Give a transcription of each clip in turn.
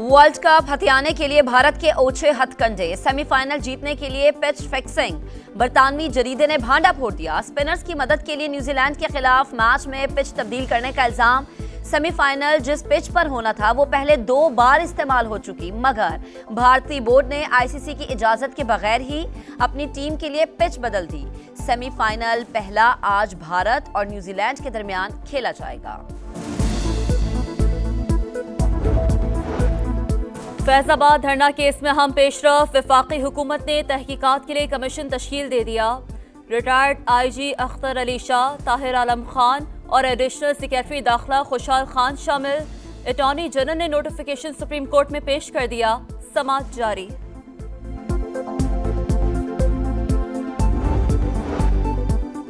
World cup हथियाने के लिए भारत के ओछे हथकंडे, सेमीफाइनल जीतने के लिए पिच फिक्सिंग। बरतानवी जरीदे ने भांडा फोड़ दिया। स्पिनर्स की मदद के लिए न्यूजीलैंड के खिलाफ मैच में पिच तब्दील करने का इल्जाम। सेमीफाइनल जिस पिच पर होना था वो पहले 2 बार इस्तेमाल हो चुकी, मगर भारतीय बोर्ड ने आईसीसी की इजाजत के बगैर ही अपनी टीम के लिए पिच बदल दी। सेमीफाइनल पहला आज भारत और न्यूजीलैंड के दरमियान खेला जाएगा। फैजाबाद धरना केस में हम पेशरफ। वफाकी हुकूमत ने तहकीकात के लिए कमीशन तश्कील दे दिया। रिटायर्ड आईजी अख्तर अली शाह, ताहिर आलम खान और एडिशनल सेक्रेटरी दाखिला खुशहाल खान शामिल। अटॉर्नी जनरल ने नोटिफिकेशन सुप्रीम कोर्ट में पेश कर दिया। समाअत जारी।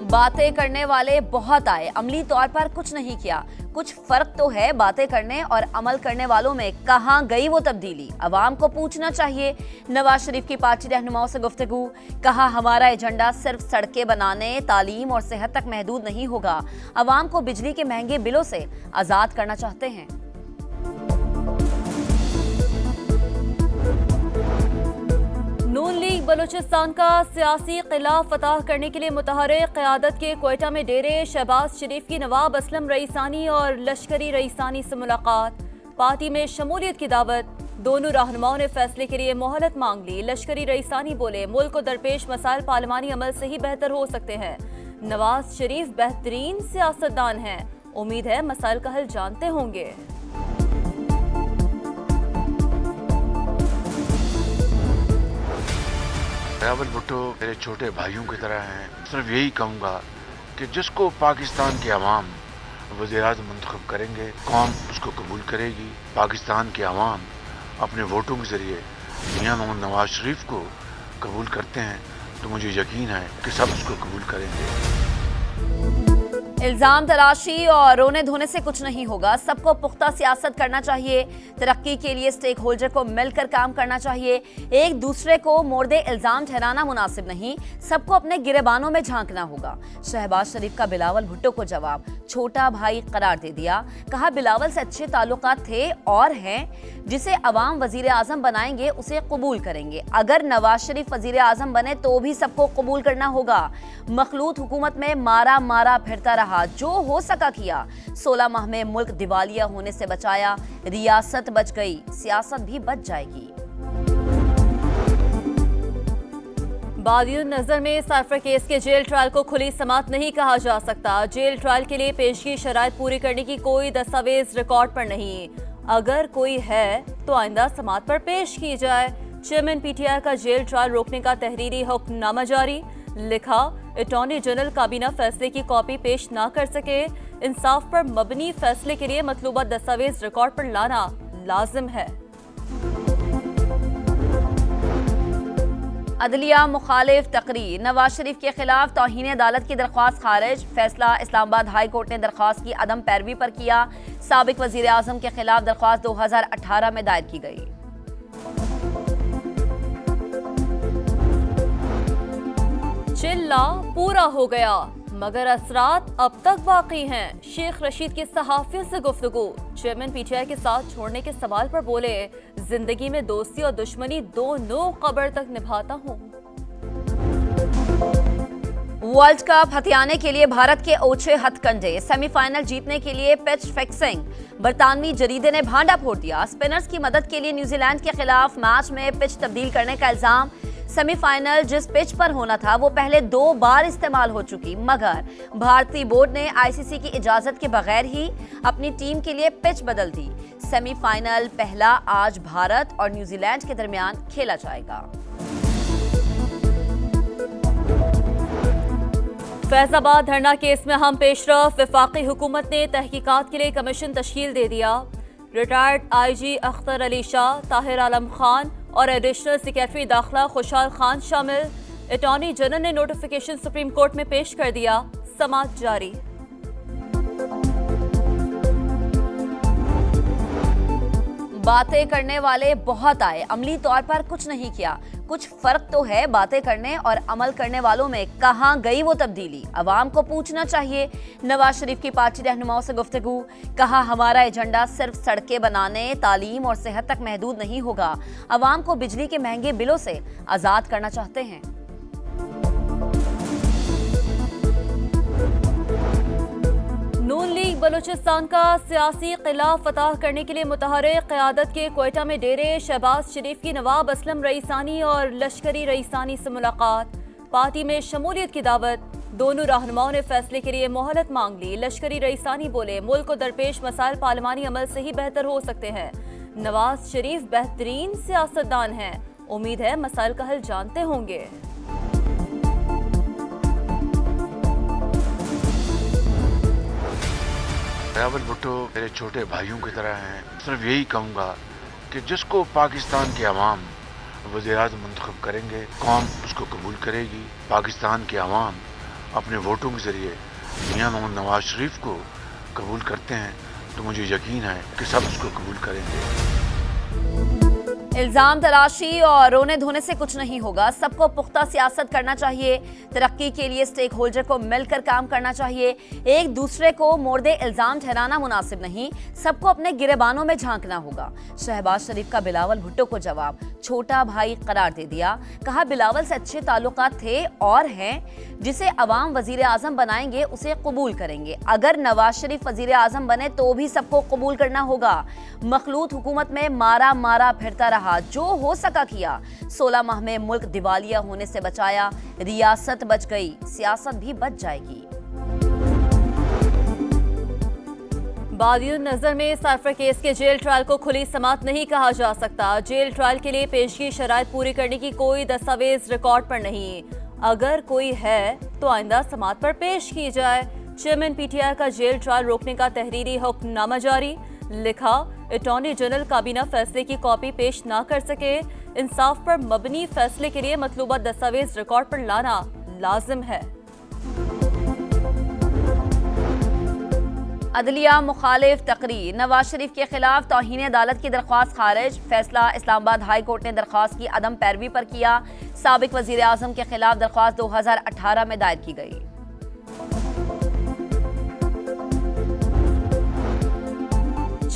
बातें करने वाले बहुत आए, अमली तौर पर कुछ नहीं किया। कुछ फर्क तो है बातें करने और अमल करने वालों में। कहां गई वो तब्दीली? अवाम को पूछना चाहिए। नवाज शरीफ की पार्टी रहनुमाओं से गुफ्तगू। कहा हमारा एजेंडा सिर्फ सड़कें बनाने, तालीम और सेहत तक महदूद नहीं होगा। अवाम को बिजली के महंगे बिलों से आजाद करना चाहते हैं। नून लीग बलूचिस्तान का सियासी किला फतह करने के लिए मुतहरिक क़यादत के क्वेटा में डेरे। शहबाज शरीफ की नवाब असलम रईसानी और लश्करी रईसानी से मुलाकात। पार्टी में शमूलियत की दावत। दोनों रहनुमाओं ने फैसले के लिए मोहलत मांग ली। लश्करी रईसानी बोले मुल्क को दरपेश मसाइल पार्लिमानी अमल से ही बेहतर हो सकते हैं। नवाज शरीफ बेहतरीन सियासतदान हैं, उम्मीद है मसाइल का हल जानते होंगे। बिलावल भुट्टो मेरे छोटे भाइयों की तरह हैं। सिर्फ यही कहूँगा कि जिसको पाकिस्तान के अवाम वज़ीर-ए-आज़म मुंतखब करेंगे, कौम उसको कबूल करेगी। पाकिस्तान के अवाम अपने वोटों के जरिए मियां मोहम्मद नवाज शरीफ को कबूल करते हैं, तो मुझे यकीन है कि सब उसको कबूल करेंगे। इल्जाम तराशी और रोने धोने से कुछ नहीं होगा। सबको पुख्ता सियासत करना चाहिए। तरक्की के लिए स्टेक होल्डर को मिलकर काम करना चाहिए। एक दूसरे को मोर्दे इल्जाम ठहराना मुनासिब नहीं। सबको अपने गिरेबानों में झांकना होगा। शहबाज शरीफ का बिलावल भुट्टो को जवाब, छोटा भाई करार दे दिया। कहा बिलावल से अच्छे ताल्लुकात थे और हैं। जिसे अवाम वजीर आजम बनाएंगे उसे कबूल करेंगे। अगर नवाज शरीफ वजीर आजम बने तो भी सबको कबूल करना होगा। मखलूत हुकूमत में मारा मारा फिरता रहा, जो हो सका किया। 16 माह में मुल्क दिवालिया होने से बचाया। रियासत बच गई, सियासत भी बच जाएगी। बादियुन नजर में सरफर केस के जेल ट्रायल को खुली समाअत नहीं कहा जा सकता। जेल ट्रायल के लिए पेशगी शराइत पूरी करने की कोई दस्तावेज रिकॉर्ड पर नहीं। अगर कोई है तो आइंदा समाअत पर पेश की जाए। चेयरमैन पीटीआई का जेल ट्रायल रोकने का तहरीरी हुक्मनामा जारी। लिखा, अटॉर्नी जनरल काबीना फैसले की कॉपी पेश ना कर सके। इंसाफ पर मबनी फैसले के लिए मतलूबा दस्तावेज रिकॉर्ड पर लाना लाजिम है। अदलिया मुखालिफ तकरीर। नवाज शरीफ के खिलाफ तौहीन अदालत की दरख्वास्त खारिज। फैसला इस्लामाबाद हाई कोर्ट ने दरख्वास्त की अदम पैरवी पर किया। साबिक वजीर आजम के खिलाफ दरख्वास्त 2018 में दायर की गई। चिल्ला पूरा हो गया मगर असरात अब तक बाकी हैं। शेख रशीद के सहाफियों से गुफ्तगू। चेयरमैन पीटीआई के साथ छोड़ने के सवाल पर बोले, जिंदगी में दोस्ती और दुश्मनी दोनों कब्र तक निभाता हूँ। वर्ल्ड कप हथियाने के लिए भारत के ओछे हथकंडे, सेमीफाइनल जीतने के लिए पिच फिक्सिंग। बरतानवी जरीदे ने भांडा फोड़ दिया। स्पिनर्स की मदद के लिए न्यूजीलैंड के खिलाफ मैच में पिच तब्दील करने का इल्जाम। सेमीफाइनल जिस पिच पर होना था वो पहले 2 बार इस्तेमाल हो चुकी, मगर भारतीय बोर्ड ने आईसीसी की इजाजत के बगैर ही अपनी टीम के लिए पिच बदल दी। सेमीफाइनल पहला आज भारत और न्यूजीलैंड के दरमियान खेला जाएगा। फैजाबाद धरना केस में हम पेशरफ। वफाकी हुकूमत ने तहकीकात के लिए कमीशन तश्कील दे दिया। रिटायर्ड आईजी अख्तर अली शाह, ताहिर आलम खान और एडिशनल सेक्रेटरी दाखिला खुशहाल खान शामिल। अटॉर्नी जनरल ने नोटिफिकेशन सुप्रीम कोर्ट में पेश कर दिया। समाअत जारी। बातें करने वाले बहुत आए, अमली तौर पर कुछ नहीं किया। कुछ फर्क तो है बातें करने और अमल करने वालों में। कहां गई वो तब्दीली? अवाम को पूछना चाहिए। नवाज शरीफ की पार्टी रहनुमाओं से गुफ्तगू। कहा हमारा एजेंडा सिर्फ सड़कें बनाने, तालीम और सेहत तक महदूद नहीं होगा। अवाम को बिजली के महंगे बिलों से आजाद करना चाहते हैं। नून लीग बलूचिस्तान का सियासी किला फतह करने के लिए मुतहरिक क़यादत के क्वेटा में डेरे। शहबाज शरीफ की नवाब असलम रईसानी और लश्करी रईसानी से मुलाकात। पार्टी में शमूलियत की दावत। दोनों रहनुमाओं ने फैसले के लिए मोहलत मांग ली। लश्करी रईसानी बोले मुल्क को दरपेश मसाइल पार्लिमानी अमल से ही बेहतर हो सकते हैं। नवाज शरीफ बेहतरीन सियासतदान हैं, उम्मीद है मसाइल का हल जानते होंगे। बिलावल भुट्टो मेरे छोटे भाइयों की तरह हैं। सिर्फ यही कहूँगा कि जिसको पाकिस्तान के अवाम वज़ीर-ए-आज़म मुंतखब करेंगे, कौम उसको कबूल करेगी। पाकिस्तान के अवाम अपने वोटों के ज़रिए मियां मोहम्मद नवाज शरीफ को कबूल करते हैं तो मुझे यकीन है कि सब उसको कबूल करेंगे। इल्जाम तराशी और रोने धोने से कुछ नहीं होगा। सबको पुख्ता सियासत करना चाहिए। तरक्की के लिए स्टेक होल्डर को मिलकर काम करना चाहिए। एक दूसरे को मोर्दे इल्जाम ठहराना मुनासिब नहीं, सबको अपने गिरेबानों में झांकना होगा। शहबाज शरीफ का बिलावल भुट्टो को जवाब, छोटा भाई करार दे दिया। कहा बिलावल से अच्छे ताल्लुकात थे और हैं। जिसे अवाम वजीर आजम बनाएंगे उसे कबूल करेंगे। अगर नवाज शरीफ वजीर आजम बने तो भी सबको कबूल करना होगा। मखलूत हुकूमत में मारा मारा फिरता रहा, जो हो सका किया। 16 माह में मुल्क दिवालिया होने से बचाया। रियासत बच गई, सियासत भी बच जाएगी। बादियुन नजर में सरफर केस के जेल ट्रायल को खुली समात नहीं कहा जा सकता। जेल ट्रायल के लिए पेशगी शराइत पूरी करने की कोई दस्तावेज रिकॉर्ड पर नहीं। अगर कोई है तो आइंदा समात पर पेश की जाए। चेयरमैन पीटीआई का जेल ट्रायल रोकने का तहरीरी हुक्मनामा जारी। लिखा, अटॉर्नी जनरल काबीना फैसले की कॉपी पेश ना कर सके। इंसाफ पर मबनी फैसले के लिए मतलूबा दस्तावेज रिकॉर्ड पर लाना लाजिम है। अदलिया मुखालिफ तकरीर। नवाज शरीफ के खिलाफ तौहीन अदालत की दरख्वास्त खारिज। फैसला इस्लामाबाद हाई कोर्ट ने दरख्वास्त की अदम पैरवी पर किया। साबिक वजीर आजम के खिलाफ दरख्वास्त 2018 में दायर की गई।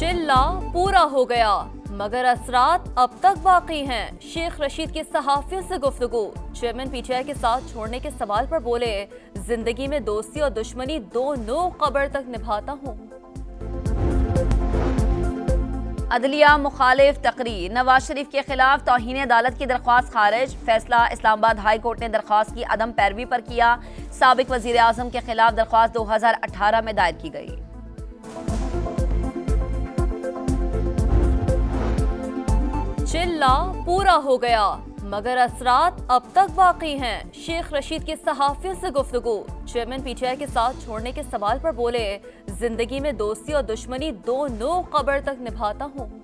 चिल्ला पूरा हो गया मगर असरात अब तक बाकी हैं। शेख रशीद की सहाफियों से गुफ्तगू। चेयरमैन पीटीआई के साथ छोड़ने के सवाल पर बोले, जिंदगी में दोस्ती और दुश्मनी दोनों कब्र तक निभाता हूँ। अदलिया मुखालिफ तकरीर। नवाज शरीफ के खिलाफ तौहीन अदालत की दरख्वास्त खारिज। फैसला इस्लामाबाद हाई कोर्ट ने दरख्वास्त की अदम पैरवी पर किया। साबिक वजीर आजम के खिलाफ दरख्वास्त 2018 में दायर की गई। चिल्ला पूरा हो गया मगर असरात अब तक बाकी हैं। शेख रशीद की सहाफियों से गुफ्तगू। चेयरमैन पीटीआई के साथ छोड़ने के सवाल पर बोले, जिंदगी में दोस्ती और दुश्मनी दोनों कब्र तक निभाता हूँ।